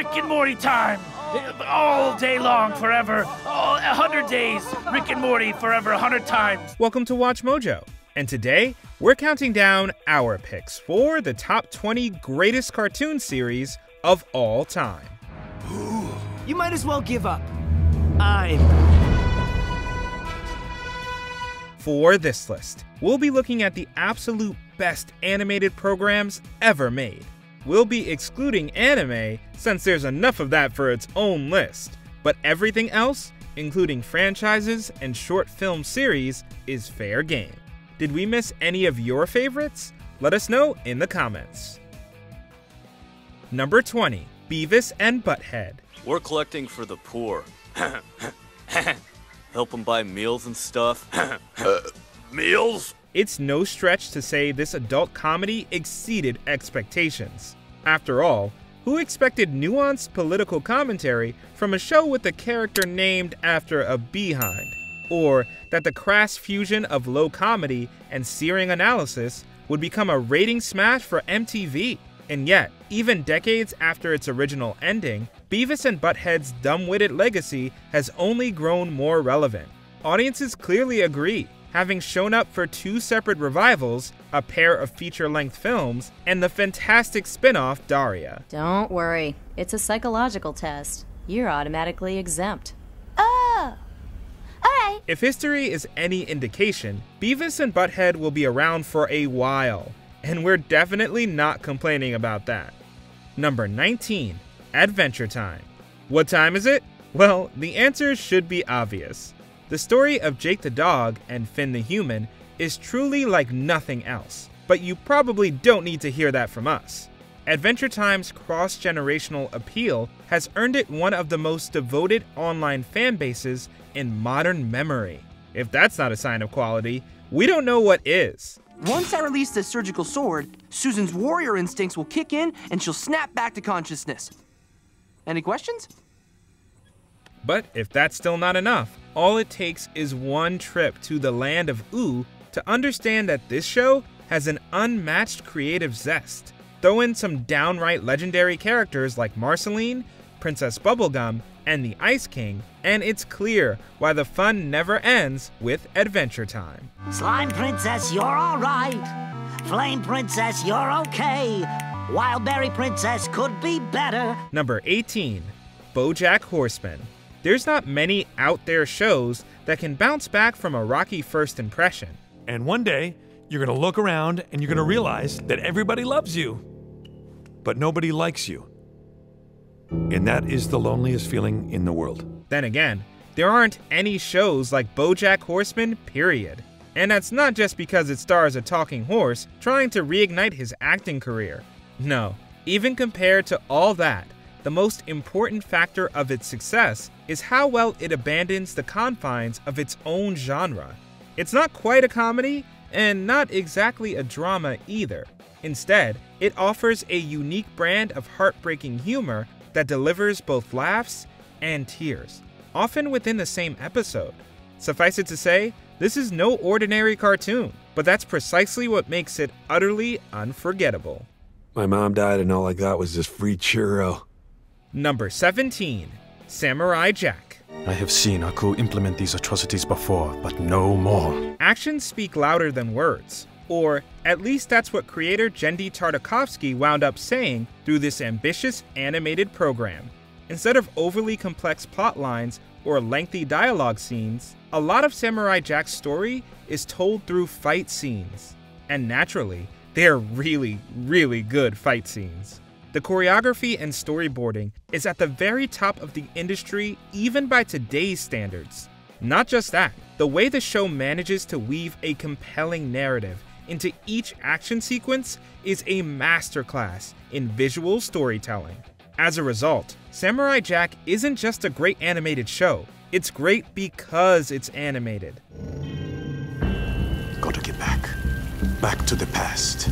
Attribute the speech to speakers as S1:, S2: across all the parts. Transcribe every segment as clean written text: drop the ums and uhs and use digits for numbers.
S1: Rick and Morty time! All day long, forever. 100 days. Rick and Morty forever, 100 times.
S2: Welcome to Watch Mojo, and today we're counting down our picks for the top 20 greatest cartoon series of all time.
S3: You might as well give up.
S2: For this list, we'll be looking at the absolute best animated programs ever made. We'll be excluding anime since there's enough of that for its own list, but everything else, including franchises and short film series, is fair game. Did we miss any of your favorites? Let us know in the comments. Number 20, Beavis and Butthead.
S4: We're collecting for the poor. Help them buy meals and stuff. Meals?
S2: It's no stretch to say this adult comedy exceeded expectations. After all, who expected nuanced political commentary from a show with a character named after a behind? Or that the crass fusion of low comedy and searing analysis would become a rating smash for MTV? And yet, even decades after its original ending, Beavis and Butthead's dumb-witted legacy has only grown more relevant. Audiences clearly agree, having shown up for 2 separate revivals, a pair of feature-length films, and the fantastic spin-off Daria.
S5: Don't worry, it's a psychological test. You're automatically exempt.
S6: Oh! Alright.
S2: If history is any indication, Beavis and Butthead will be around for a while, and we're definitely not complaining about that. Number 19, Adventure Time. What time is it? Well, the answer should be obvious. The story of Jake the dog and Finn the human is truly like nothing else, but you probably don't need to hear that from us. Adventure Time's cross-generational appeal has earned it one of the most devoted online fan bases in modern memory. If that's not a sign of quality, we don't know what is.
S3: Once I release the surgical sword, Susan's warrior instincts will kick in and she'll snap back to consciousness. Any questions?
S2: But if that's still not enough, all it takes is one trip to the land of Ooh to understand that this show has an unmatched creative zest. Throw in some downright legendary characters like Marceline, Princess Bubblegum, and the Ice King, and it's clear why the fun never ends with Adventure Time.
S7: Slime Princess, you're alright. Flame Princess, you're okay. Wildberry Princess could be better.
S2: Number 18, BoJack Horseman. There's not many out there shows that can bounce back from a rocky first impression.
S8: And one day, you're gonna look around and you're gonna realize that everybody loves you, but nobody likes you. And that is the loneliest feeling in the world.
S2: Then again, there aren't any shows like BoJack Horseman, period. And that's not just because it stars a talking horse trying to reignite his acting career. No, even compared to all that, the most important factor of its success is how well it abandons the confines of its own genre. It's not quite a comedy, and not exactly a drama either. Instead, it offers a unique brand of heartbreaking humor that delivers both laughs and tears, often within the same episode. Suffice it to say, this is no ordinary cartoon, but that's precisely what makes it utterly unforgettable.
S9: My mom died and all I got was this free churro.
S2: Number 17, Samurai Jack.
S10: I have seen Aku implement these atrocities before, but no more.
S2: Actions speak louder than words, or at least that's what creator Genndy Tartakovsky wound up saying through this ambitious animated program. Instead of overly complex plot lines or lengthy dialogue scenes, a lot of Samurai Jack's story is told through fight scenes. And naturally, they're really, really good fight scenes. The choreography and storyboarding is at the very top of the industry even by today's standards. Not just that, the way the show manages to weave a compelling narrative into each action sequence is a masterclass in visual storytelling. As a result, Samurai Jack isn't just a great animated show, it's great because it's animated.
S10: Gotta get back. Back to the past.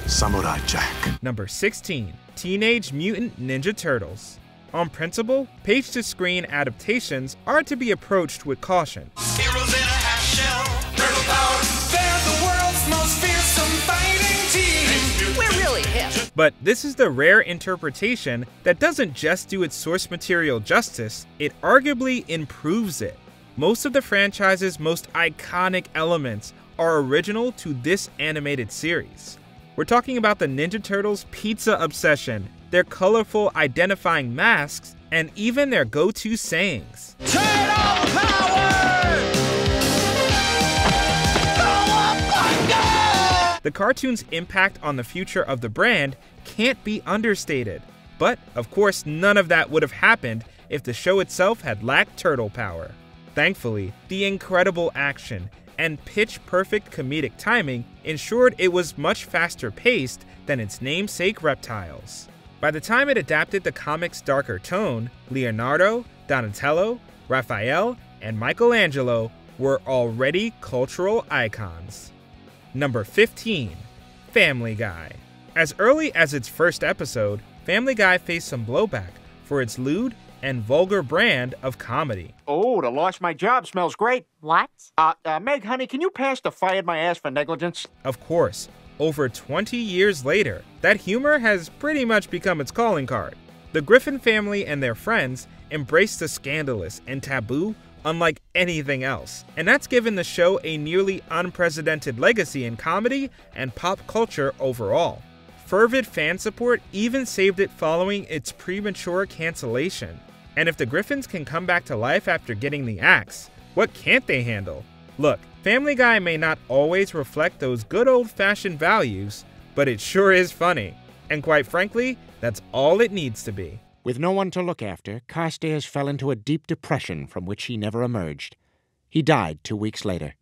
S10: Samurai Jack.
S2: Number 16, Teenage Mutant Ninja Turtles. On principle, page-to-screen adaptations are to be approached with caution.
S11: Heroes in a half shell, turtle power. They're the world's most fearsome fighting team.
S12: We're really hip.
S2: But this is the rare interpretation that doesn't just do its source material justice, it arguably improves it. Most of the franchise's most iconic elements are original to this animated series. We're talking about the Ninja Turtles' pizza obsession, their colorful identifying masks, and even their go-to sayings.
S11: Turtle power!
S2: The cartoon's impact on the future of the brand can't be understated. But, of course, none of that would have happened if the show itself had lacked turtle power. Thankfully, the incredible action and pitch-perfect comedic timing ensured it was much faster paced than its namesake reptiles. By the time it adapted the comic's darker tone, Leonardo, Donatello, Raphael, and Michelangelo were already cultural icons. Number 15. Family Guy. As early as its first episode, Family Guy faced some blowback for its lewd and vulgar brand of comedy.
S12: Oh, the lost my job smells great.
S6: What?
S12: Meg, honey, can you pass the fired my ass for negligence?
S2: Of course, over 20 years later, that humor has pretty much become its calling card. The Griffin family and their friends embrace the scandalous and taboo unlike anything else, and that's given the show a nearly unprecedented legacy in comedy and pop culture overall. Fervid fan support even saved it following its premature cancellation. And if the Griffins can come back to life after getting the axe, what can't they handle? Look, Family Guy may not always reflect those good old-fashioned values, but it sure is funny. And quite frankly, that's all it needs to be.
S12: With no one to look after, Carstairs fell into a deep depression from which he never emerged. He died 2 weeks later.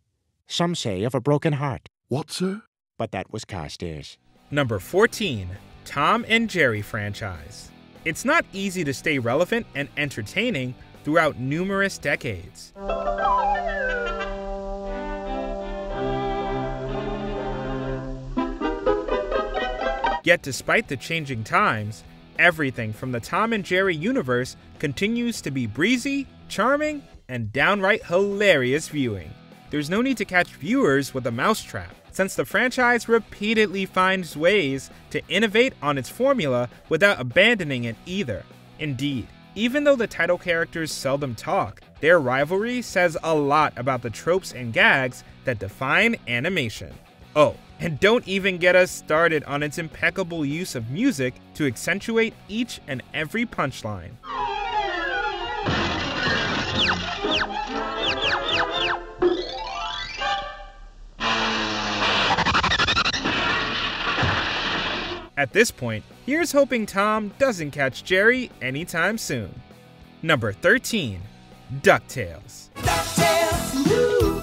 S12: Some say of a broken heart.
S9: What, sir?
S12: But that was Carstairs.
S2: Number 14. Tom and Jerry franchise. It's not easy to stay relevant and entertaining throughout numerous decades. Yet despite the changing times, everything from the Tom and Jerry universe continues to be breezy, charming, and downright hilarious viewing. There's no need to catch viewers with a mousetrap, since the franchise repeatedly finds ways to innovate on its formula without abandoning it either. Indeed, even though the title characters seldom talk, their rivalry says a lot about the tropes and gags that define animation. Oh, and don't even get us started on its impeccable use of music to accentuate each and every punchline. At this point, here's hoping Tom doesn't catch Jerry anytime soon. Number 13. DuckTales.
S11: DuckTales, woo!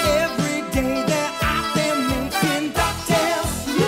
S11: Every day that I've been making DuckTales,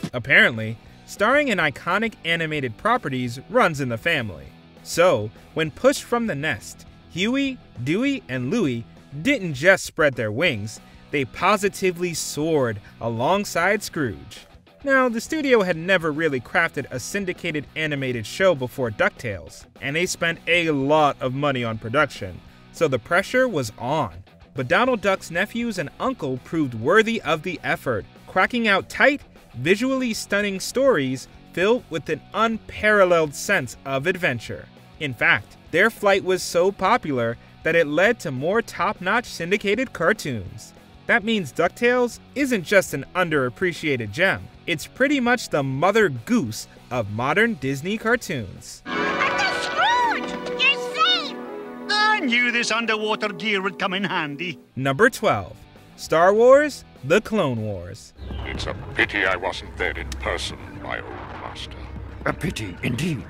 S11: woo!
S2: Apparently, starring in iconic animated properties runs in the family. So, when pushed from the nest, Huey, Dewey, and Louie didn't just spread their wings, they positively soared alongside Scrooge. Now, the studio had never really crafted a syndicated animated show before DuckTales, and they spent a lot of money on production, so the pressure was on. But Donald Duck's nephews and uncle proved worthy of the effort, cracking out tight, visually stunning stories filled with an unparalleled sense of adventure. In fact, their flight was so popular that it led to more top-notch syndicated cartoons. That means DuckTales isn't just an underappreciated gem. It's pretty much the mother goose of modern Disney cartoons.
S6: Uncle Scrooge! You're safe!
S13: I knew this underwater gear would come in handy.
S2: Number 12. Star Wars: The Clone Wars.
S14: It's a pity I wasn't there in person, my old master.
S15: A pity indeed,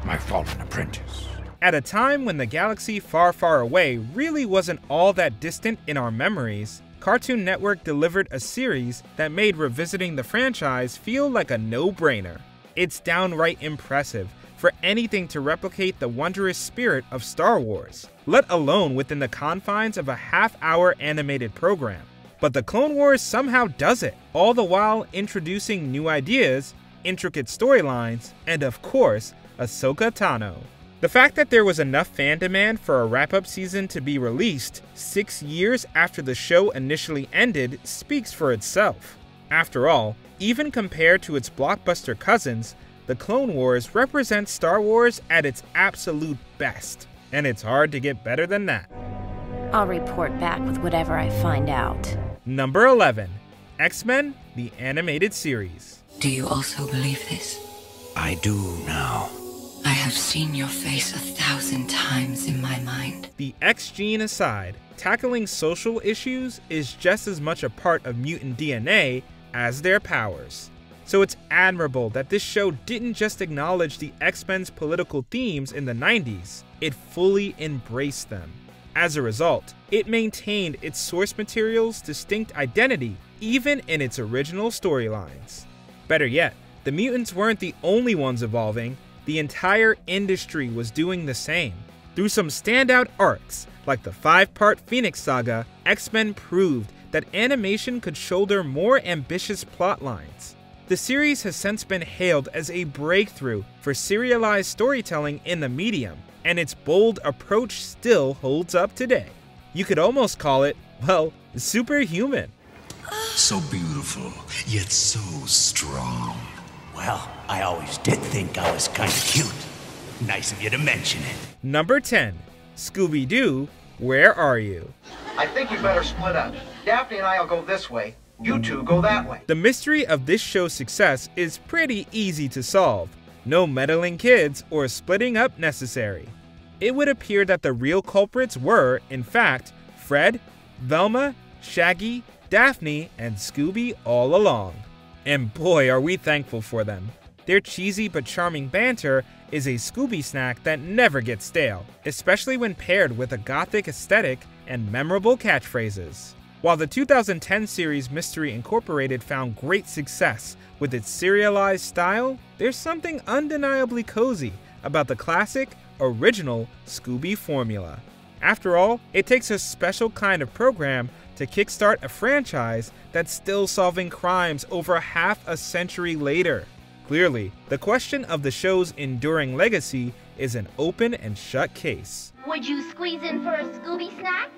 S15: my fallen apprentice.
S2: At a time when the galaxy far, far away really wasn't all that distant in our memories, Cartoon Network delivered a series that made revisiting the franchise feel like a no-brainer. It's downright impressive for anything to replicate the wondrous spirit of Star Wars, let alone within the confines of a half-hour animated program. But the Clone Wars somehow does it, all the while introducing new ideas, intricate storylines, and of course, Ahsoka Tano. The fact that there was enough fan demand for a wrap-up season to be released 6 years after the show initially ended speaks for itself. After all, even compared to its blockbuster cousins, the Clone Wars represents Star Wars at its absolute best, and it's hard to get better than that.
S16: I'll report back with whatever I find out.
S2: Number 11. X-Men, the Animated Series.
S17: Do you also believe this?
S15: I do now.
S17: I have seen your face 1,000 times in my mind.
S2: The X gene aside, tackling social issues is just as much a part of mutant DNA as their powers. So it's admirable that this show didn't just acknowledge the X-Men's political themes in the 90s, it fully embraced them. As a result, it maintained its source material's distinct identity even in its original storylines. Better yet, the mutants weren't the only ones evolving, the entire industry was doing the same. Through some standout arcs, like the 5-part Phoenix Saga, X-Men proved that animation could shoulder more ambitious plotlines. The series has since been hailed as a breakthrough for serialized storytelling in the medium, and its bold approach still holds up today. You could almost call it, well, superhuman.
S18: So beautiful, yet so strong.
S15: Well, I always did think I was kind of cute. Nice of you to mention it.
S2: Number 10. Scooby-Doo, Where Are You?
S19: I think you better split up. Daphne and I'll go this way. You two go that way.
S2: The mystery of this show's success is pretty easy to solve. No meddling kids or splitting up necessary. It would appear that the real culprits were, in fact, Fred, Velma, Shaggy, Daphne, and Scooby all along. And boy, are we thankful for them. Their cheesy but charming banter is a Scooby snack that never gets stale, especially when paired with a gothic aesthetic and memorable catchphrases. While the 2010 series Mystery Incorporated found great success with its serialized style, there's something undeniably cozy about the classic, original Scooby formula. After all, it takes a special kind of program to kickstart a franchise that's still solving crimes over half a century later. Clearly, the question of the show's enduring legacy is an open and shut case.
S6: Would you squeeze in for a Scooby snack?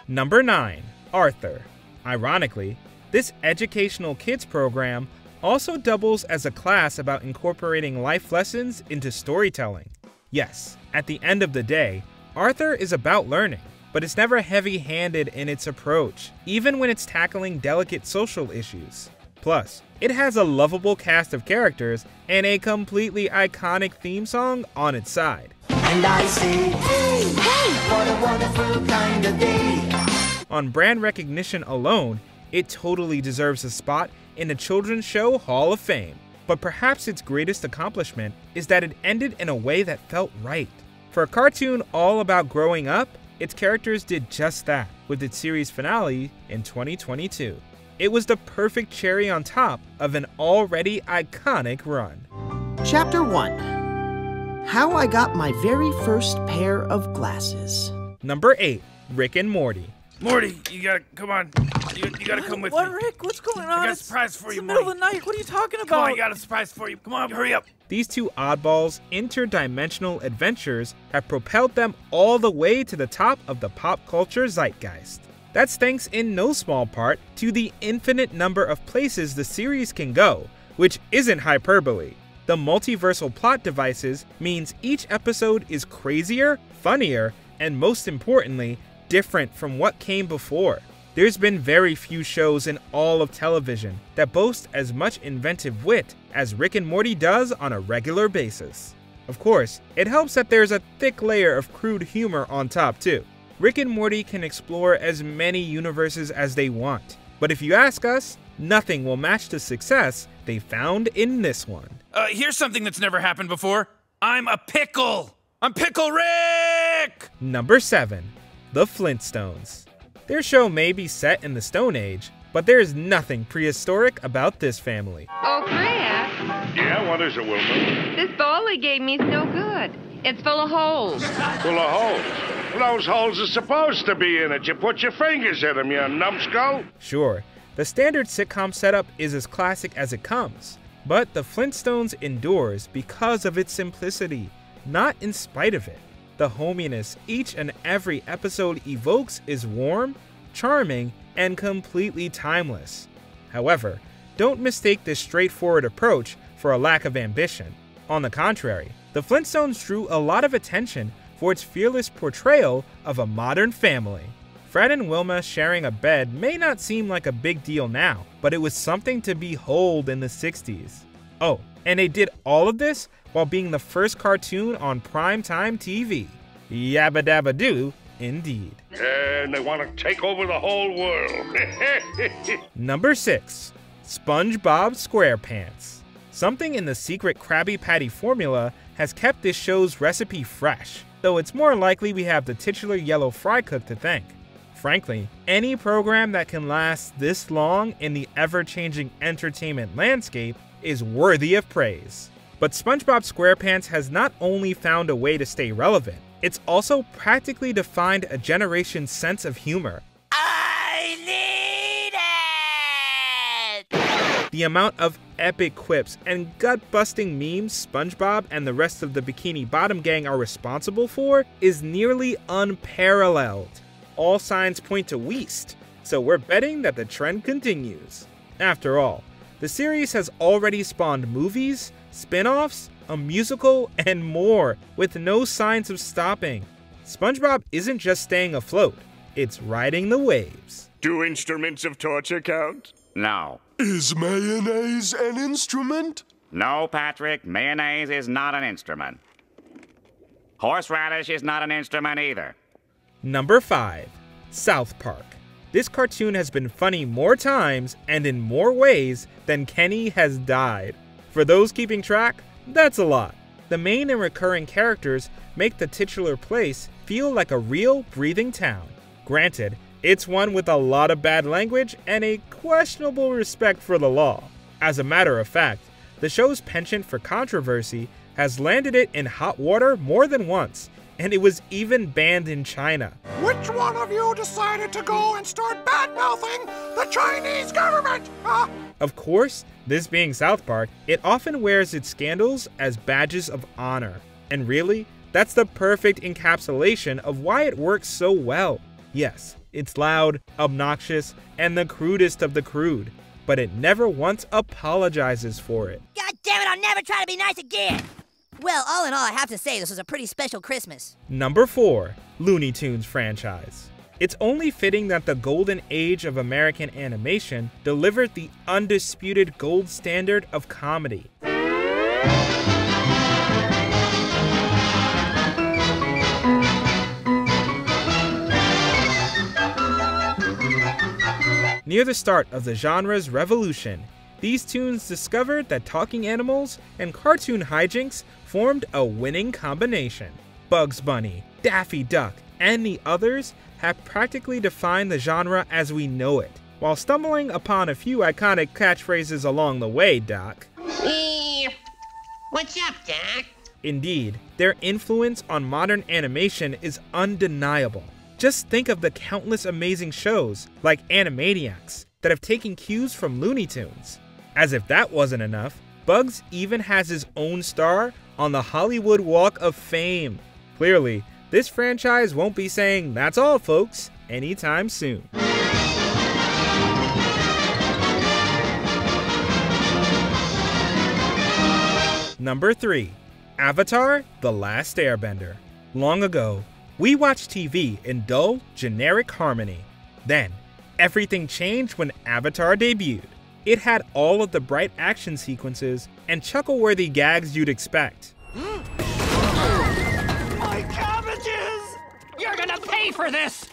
S2: Number 9. Arthur. Ironically, this educational kids program also doubles as a class about incorporating life lessons into storytelling. Yes, at the end of the day, Arthur is about learning, but it's never heavy-handed in its approach, even when it's tackling delicate social issues. Plus, it has a lovable cast of characters and a completely iconic theme song on its side.
S11: And I say, hey, hey, what a wonderful kind of day.
S2: On brand recognition alone, it totally deserves a spot in the Children's Show Hall of Fame. But perhaps its greatest accomplishment is that it ended in a way that felt right. For a cartoon all about growing up, its characters did just that with its series finale in 2022. It was the perfect cherry on top of an already iconic run.
S20: Chapter 1. How I Got My Very First Pair of Glasses.
S2: Number 8. Rick and Morty.
S1: Morty, you gotta, come on. You gotta come with me.
S21: What, Rick? What's going on?
S1: I got a surprise for you,
S21: It's the middle of the night. What are you talking about?
S1: Come on, I got a surprise for you. Come on, hurry up.
S2: These two oddballs' interdimensional adventures have propelled them all the way to the top of the pop culture zeitgeist. That's thanks in no small part to the infinite number of places the series can go, which isn't hyperbole. The multiversal plot devices means each episode is crazier, funnier, and most importantly, different from what came before. There's been very few shows in all of television that boast as much inventive wit as Rick and Morty does on a regular basis. Of course, it helps that there's a thick layer of crude humor on top too. Rick and Morty can explore as many universes as they want, but if you ask us, nothing will match the success they found in this one.
S1: Here's something that's never happened before. I'm a pickle! I'm Pickle Rick!
S2: Number 7. The Flintstones. Their show may be set in the Stone Age, but there is nothing prehistoric about this family.
S22: Oh, Fred.
S14: Yeah, what is it, Wilma?
S22: This bowl he gave me is no good. It's full of holes.
S14: Full of holes? Well, those holes are supposed to be in it. You put your fingers in them, you numbskull.
S2: Sure, the standard sitcom setup is as classic as it comes, but The Flintstones endures because of its simplicity, not in spite of it. The hominess each and every episode evokes is warm, charming, and completely timeless. However, don't mistake this straightforward approach for a lack of ambition. On the contrary, the Flintstones drew a lot of attention for its fearless portrayal of a modern family. Fred and Wilma sharing a bed may not seem like a big deal now, but it was something to behold in the 60s. Oh, and they did all of this while being the first cartoon on primetime TV. Yabba dabba doo, indeed.
S14: And they want to take over the whole world.
S2: Number 6. SpongeBob SquarePants. Something in the secret Krabby Patty formula has kept this show's recipe fresh, though it's more likely we have the titular yellow fry cook to thank. Frankly, any program that can last this long in the ever-changing entertainment landscape is worthy of praise. But SpongeBob SquarePants has not only found a way to stay relevant, it's also practically defined a generation's sense of humor.
S7: I need it!
S2: The amount of epic quips and gut-busting memes SpongeBob and the rest of the Bikini Bottom gang are responsible for is nearly unparalleled. All signs point to Weast, so we're betting that the trend continues. After all, the series has already spawned movies, spin-offs, a musical, and more, with no signs of stopping. SpongeBob isn't just staying afloat, it's riding the waves.
S4: Do instruments of torture count? No.
S10: Is mayonnaise an instrument?
S4: No, Patrick, mayonnaise is not an instrument. Horseradish is not an instrument either.
S2: Number 5. South Park. This cartoon has been funny more times and in more ways than Kenny has died. For those keeping track, that's a lot. The main and recurring characters make the titular place feel like a real, breathing town. Granted, it's one with a lot of bad language and a questionable respect for the law. As a matter of fact, the show's penchant for controversy has landed it in hot water more than once, and it was even banned in China.
S5: Which one of you decided to go and start bad-mouthing the Chinese government? Huh?
S2: Of course, this being South Park, it often wears its scandals as badges of honor. And really, that's the perfect encapsulation of why it works so well. Yes, it's loud, obnoxious, and the crudest of the crude, but it never once apologizes for it.
S23: God damn it, I'll never try to be nice again! Well, all in all, I have to say this was a pretty special Christmas.
S2: Number 4. Looney Tunes franchise. It's only fitting that the golden age of American animation delivered the undisputed gold standard of comedy. Near the start of the genre's revolution, these tunes discovered that talking animals and cartoon hijinks formed a winning combination. Bugs Bunny, Daffy Duck, and the others have practically defined the genre as we know it, while stumbling upon a few iconic catchphrases along the way, Doc.
S23: What's up, Doc?
S2: Indeed, their influence on modern animation is undeniable. Just think of the countless amazing shows, like Animaniacs, that have taken cues from Looney Tunes. As if that wasn't enough, Bugs even has his own star on the Hollywood Walk of Fame. Clearly, this franchise won't be saying, "That's all, folks," anytime soon. Number 3. Avatar: The Last Airbender. Long ago, we watched TV in dull, generic harmony. Then, everything changed when Avatar debuted. It had all of the bright action sequences and chuckle-worthy gags you'd expect.
S23: My cabbages! You're gonna pay for this!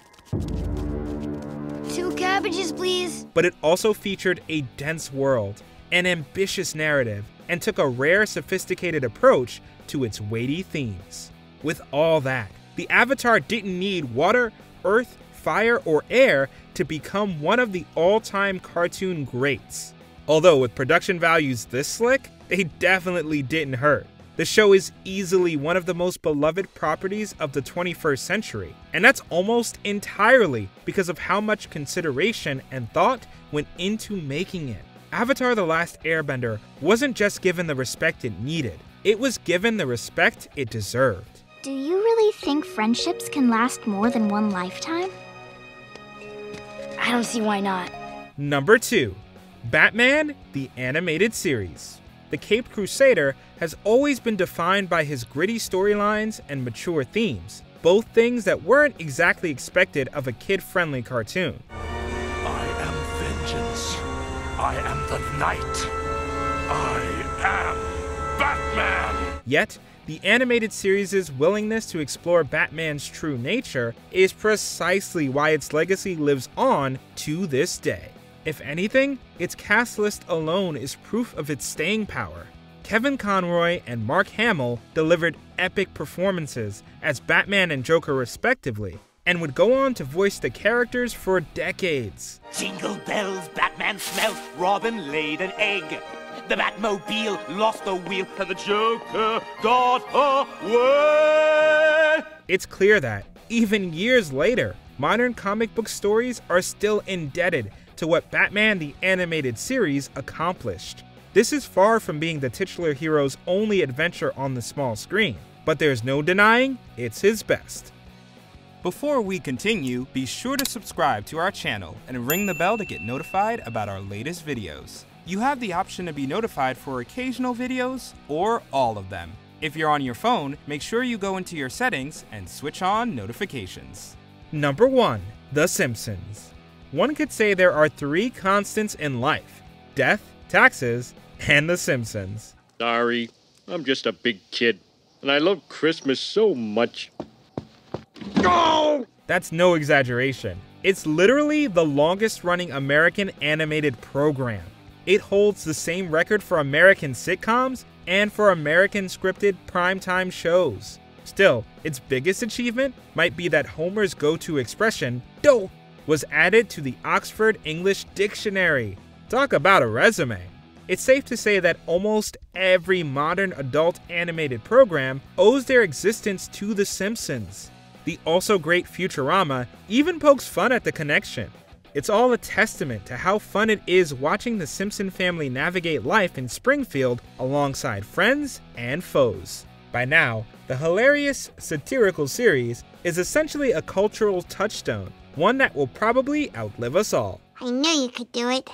S6: 2 cabbages, please.
S2: But it also featured a dense world, an ambitious narrative, and took a rare, sophisticated approach to its weighty themes. With all that, the Avatar didn't need water, earth, fire, or air to become one of the all-time cartoon greats. Although with production values this slick, they definitely didn't hurt. The show is easily one of the most beloved properties of the 21st century, and that's almost entirely because of how much consideration and thought went into making it. Avatar: The Last Airbender wasn't just given the respect it needed, it was given the respect it deserved.
S6: Do you really
S3: really think friendships can last more than one lifetime?
S8: I don't see why not.
S2: Number 2. Batman, the Animated Series. The Caped Crusader has always been defined by his gritty storylines and mature themes, both things that weren't exactly expected of a kid-friendly cartoon.
S18: I am vengeance. I am the night. I am Batman.
S2: Yet, the animated series' willingness to explore Batman's true nature is precisely why its legacy lives on to this day. If anything, its cast list alone is proof of its staying power. Kevin Conroy and Mark Hamill delivered epic performances as Batman and Joker respectively, and would go on to voice the characters for decades.
S15: Jingle bells, Batman smelt, Robin laid an egg. The Batmobile lost the wheel, and the Joker got away.
S2: It's clear that, even years later, modern comic book stories are still indebted to what Batman the Animated Series accomplished. This is far from being the titular hero's only adventure on the small screen, but there's no denying it's his best. Before we continue, be sure to subscribe to our channel and ring the bell to get notified about our latest videos. You have the option to be notified for occasional videos or all of them. If you're on your phone, make sure you go into your settings and switch on notifications. Number 1. The Simpsons. One could say there are 3 constants in life: death, taxes, and The Simpsons.
S9: Sorry, I'm just a big kid, and I love Christmas so much.
S2: Go! That's no exaggeration. It's literally the longest running American animated program. It holds the same record for American sitcoms and for American scripted primetime shows. Still, its biggest achievement might be that Homer's go-to expression, "doh," was added to the Oxford English Dictionary. Talk about a resume. It's safe to say that almost every modern adult animated program owes their existence to The Simpsons. The also great Futurama even pokes fun at the connection. It's all a testament to how fun it is watching the Simpson family navigate life in Springfield alongside friends and foes. By now, the hilarious, satirical series is essentially a cultural touchstone, one that will probably outlive us all.
S3: I knew you could do it.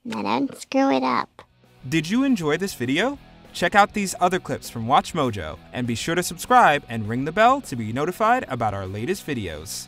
S3: Now don't screw it up.
S2: Did you enjoy this video? Check out these other clips from WatchMojo, and be sure to subscribe and ring the bell to be notified about our latest videos.